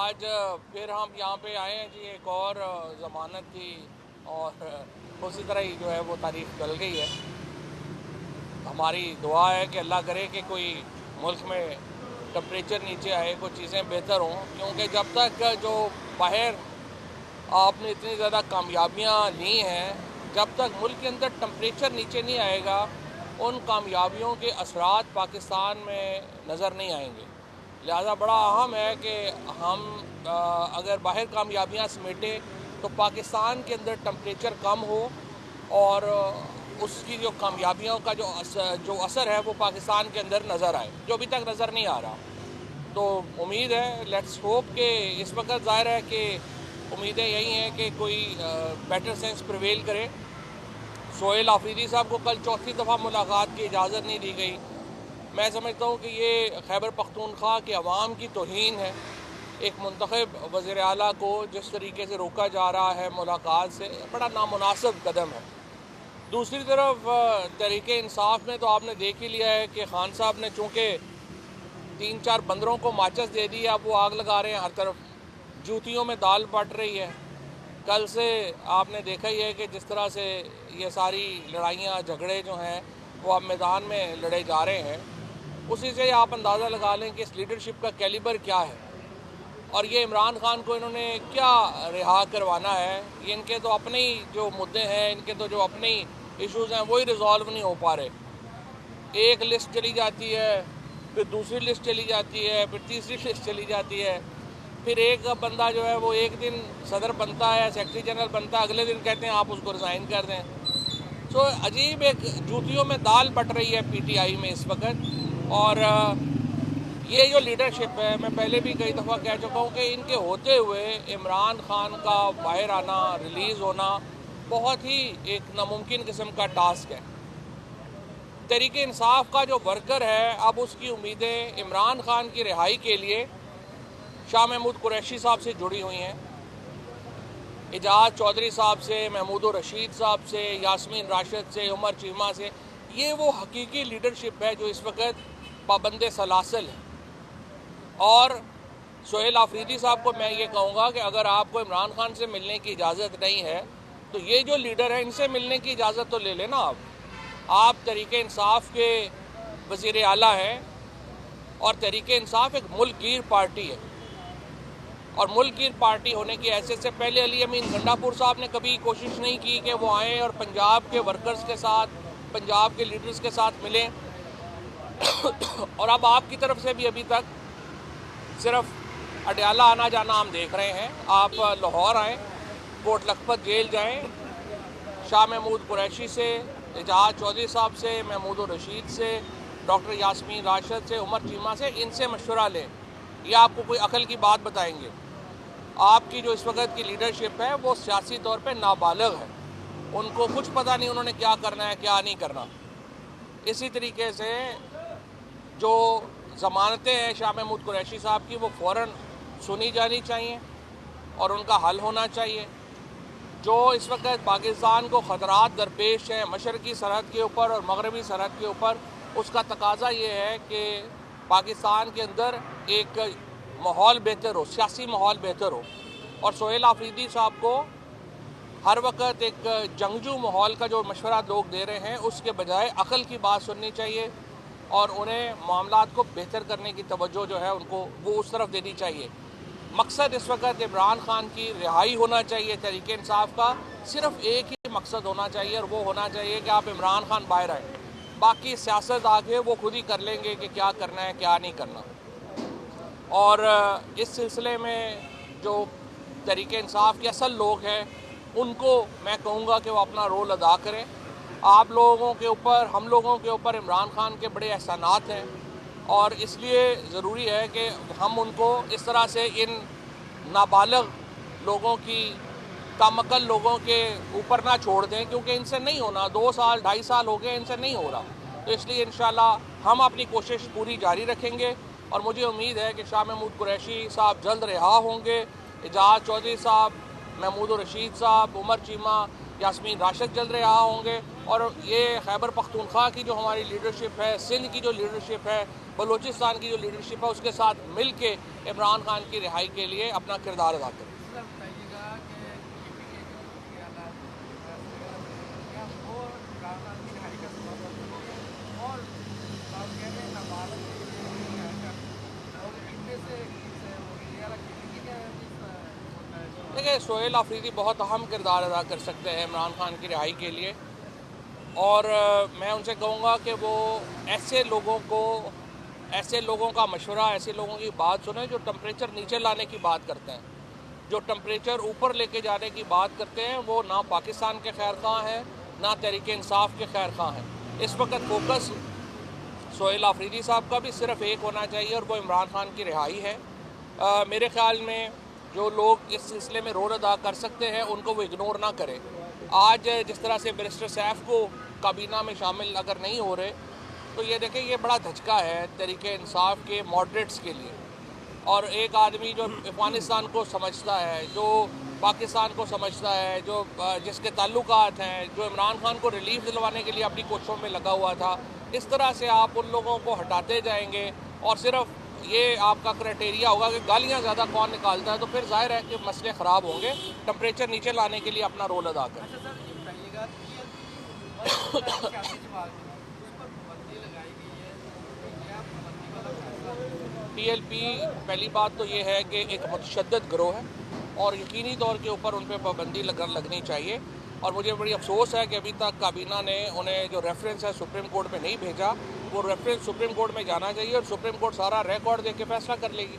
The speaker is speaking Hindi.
आज फिर हम यहाँ पे आए हैं जी। एक और ज़मानत थी और उसी तरह ही जो है वो तारीख चल गई है। हमारी दुआ है कि अल्लाह करे कि कोई मुल्क में टेम्परेचर नीचे आए, कुछ चीज़ें बेहतर हों, क्योंकि जब तक जो बाहर आपने इतनी ज़्यादा कामयाबियाँ ली हैं, जब तक मुल्क के अंदर टेम्परेचर नीचे नहीं आएगा उन कामयाबियों के असरात पाकिस्तान में नज़र नहीं आएंगे। लिहाजा बड़ा अहम है कि हम अगर बाहर कामयाबियाँ समेटें तो पाकिस्तान के अंदर टेम्परेचर कम हो और उसकी जो कामयाबियों का जो असर है वो पाकिस्तान के अंदर नज़र आए, जो अभी तक नज़र नहीं आ रहा। तो उम्मीद है, लेट्स होप कि इस वक्त ज़ाहिर है कि उम्मीदें यही हैं कि कोई बेटर सेंस प्रिवेल करे। सोहेल आफरीदी साहब को कल चौथी दफ़ा मुलाकात की इजाज़त नहीं दी गई। मैं समझता हूँ कि ये खैबर पख्तूनख्वा के अवाम की तौहीन है। एक मुंतखब वज़ीर आला को जिस तरीके से रोका जा रहा है मुलाकात से, बड़ा नामुनासिब कदम है। दूसरी तरफ तहरीके इंसाफ में तो आपने देख ही लिया है कि खान साहब ने चूँकि 3-4 बंदरों को माचिस दे दी, अब वो आग लगा रहे हैं हर तरफ, जूतियों में दाल बट रही है। कल से आपने देखा ही है कि जिस तरह से ये सारी लड़ाइयाँ झगड़े जो हैं वो अब मैदान में लड़े जा रहे हैं, उसी से आप अंदाज़ा लगा लें कि इस लीडरशिप का कैलिबर क्या है और ये इमरान खान को इन्होंने क्या रिहा करवाना है। ये इनके तो अपने ही जो मुद्दे हैं, इनके तो जो अपने ही इश्यूज़ हैं वही रिजॉल्व नहीं हो पा रहे। एक लिस्ट चली जाती है, फिर दूसरी लिस्ट चली जाती है, फिर तीसरी लिस्ट चली जाती है, फिर एक बंदा जो है वो एक दिन सदर बनता है, सेक्रेटरी जनरल बनता है, अगले दिन कहते हैं आप उसको रिज़ाइन कर दें। तो अजीब एक जूतियों में दाल बट रही है पीटीआई में इस वक्त। और ये जो लीडरशिप है, मैं पहले भी कई दफ़ा कह चुका हूँ कि इनके होते हुए इमरान खान का बाहर आना, रिलीज़ होना बहुत ही एक नामुमकिन किस्म का टास्क है। तहरीक इंसाफ का जो वर्कर है, अब उसकी उम्मीदें इमरान खान की रिहाई के लिए शाह महमूद कुरैशी साहब से जुड़ी हुई हैं, एजाज चौधरी साहब से, महमूद रशीद साहब से, यास्मीन राशिद से, उमर चीमा से। ये वो हकीकी लीडरशिप है जो इस वक्त पाबंद सलासल है। और सोहेल आफरीदी साहब को मैं ये कहूँगा कि अगर आपको इमरान खान से मिलने की इजाज़त नहीं है तो ये जो लीडर है इनसे मिलने की इजाज़त तो ले लेना। आप तहरीक इंसाफ के वज़ीर आला हैं और तहरीक इंसाफ एक मुल्क गिर पार्टी है, और मुल्क गिर पार्टी होने की हैसियत से पहले अली अमीन गंडापुर साहब ने कभी कोशिश नहीं की कि वो आएँ और पंजाब के वर्कर्स के साथ, पंजाब के लीडर्स के साथ मिलें। और अब आपकी तरफ से भी अभी तक सिर्फ अडयाला आना जाना हम देख रहे हैं। आप लाहौर आएँ, कोट लखपत जेल जाएँ, शाह महमूद कुरैशी से, एजाज चौधरी साहब से, महमूद रशीद से, डॉक्टर यास्मीन राशिद से, उमर चीमा से, इनसे मशवरा लें। ये आपको कोई अकल की बात बताएंगे। आपकी जो इस वक्त की लीडरशिप है वो सियासी तौर पे नाबालिग है, उनको कुछ पता नहीं उन्होंने क्या करना है क्या नहीं करना। इसी तरीके से जो ज़मानतें हैं शाह महमूद कुरैशी साहब की, वो फ़ौरन सुनी जानी चाहिए और उनका हल होना चाहिए। जो इस वक्त पाकिस्तान को ख़तरात दरपेश हैं मशरक़ी सरहद के ऊपर और मगरबी सरहद के ऊपर, उसका तकाजा ये है कि पाकिस्तान के अंदर एक माहौल बेहतर हो, सियासी माहौल बेहतर हो। और सोहेल आफरीदी साहब को हर वक्त एक जंगजू माहौल का जो मशवरा लोग दे रहे हैं उसके बजाय अकल की बात सुननी चाहिए और उन्हें मामलात को बेहतर करने की तवज्जो जो है उनको वो उस तरफ देनी चाहिए। मकसद इस वक्त इमरान खान की रिहाई होना चाहिए। तहरीक इंसाफ का सिर्फ एक ही मकसद होना चाहिए और वो होना चाहिए कि आप इमरान खान बाहर आए, बाकी सियासत आगे वो खुद ही कर लेंगे कि क्या करना है क्या नहीं करना। और इस सिलसिले में जो तहरीक इंसाफ के असल लोग हैं उनको मैं कहूँगा कि वो अपना रोल अदा करें। आप लोगों के ऊपर, हम लोगों के ऊपर इमरान खान के बड़े एहसानात हैं और इसलिए ज़रूरी है कि हम उनको इस तरह से इन नाबालिग लोगों की, कामकल लोगों के ऊपर ना छोड़ दें, क्योंकि इनसे नहीं होना। 2 साल 2.5 साल हो गए, इनसे नहीं हो रहा। तो इसलिए इंशाल्लाह हम अपनी कोशिश पूरी जारी रखेंगे और मुझे उम्मीद है कि शाह महमूद कुरैशी साहब जल्द रिहा होंगे, एजाज चौधरी साहब, महमूद रशीद साहब, उमर चीमा, यास्मीन राशिद जल्द रिहा होंगे और ये खैबर पख्तूनख्वा की जो हमारी लीडरशिप है, सिंध की जो लीडरशिप है, बलूचिस्तान की जो लीडरशिप है, उसके साथ मिल के इमरान खान की रिहाई के लिए अपना किरदार अदा करें। देखिए, सोहेल आफरीदी बहुत अहम किरदार अदा कर सकते हैं इमरान खान की रिहाई के लिए, और मैं उनसे कहूँगा कि वो ऐसे लोगों का मशवरा, ऐसे लोगों की बात सुने जो टेम्परेचर नीचे लाने की बात करते हैं, जो टेम्परेचर ऊपर लेके जाने की बात करते हैं। वो ना पाकिस्तान के खैर ख्वाह हैं, ना तहरीक इंसाफ के खैर ख्वाह हैं। इस वक्त फोकस सोहेल आफरीदी साहब का भी सिर्फ एक होना चाहिए, और वो इमरान खान की रिहाई है। मेरे ख्याल में जो लोग इस सिलसिले में रोल अदा कर सकते हैं, उनको वो इग्नोर ना करें। आज जिस तरह से बैरिस्टर सैफ को काबीना में शामिल अगर नहीं हो रहे, तो ये देखें, ये बड़ा धचका है तहरीक इंसाफ के मॉडरेट्स के लिए। और एक आदमी जो अफगानिस्तान को समझता है, जो पाकिस्तान को समझता है, जो जिसके ताल्लुकात हैं, जो इमरान खान को रिलीफ दिलवाने के लिए अपनी कोशिशों में लगा हुआ था, इस तरह से आप उन लोगों को हटाते जाएंगे और सिर्फ ये आपका क्राइटेरिया होगा कि गालियाँ ज़्यादा कौन निकालता है, तो फिर जाहिर है कि मसले ख़राब होंगे। टेम्परेचर नीचे लाने के लिए अपना रोल अदा करें। PLP, पहली बात तो ये है कि एक मुतशद्दिद गिरोह है और यकीनी तौर के ऊपर उन पर पाबंदी लगनी चाहिए। और मुझे बड़ी अफसोस है कि अभी तक काबीना ने उन्हें जो रेफरेंस है सुप्रीम कोर्ट में नहीं भेजा। वो रेफरेंस सुप्रीम कोर्ट में जाना चाहिए और सुप्रीम कोर्ट सारा रिकॉर्ड देख के फैसला कर लेगी।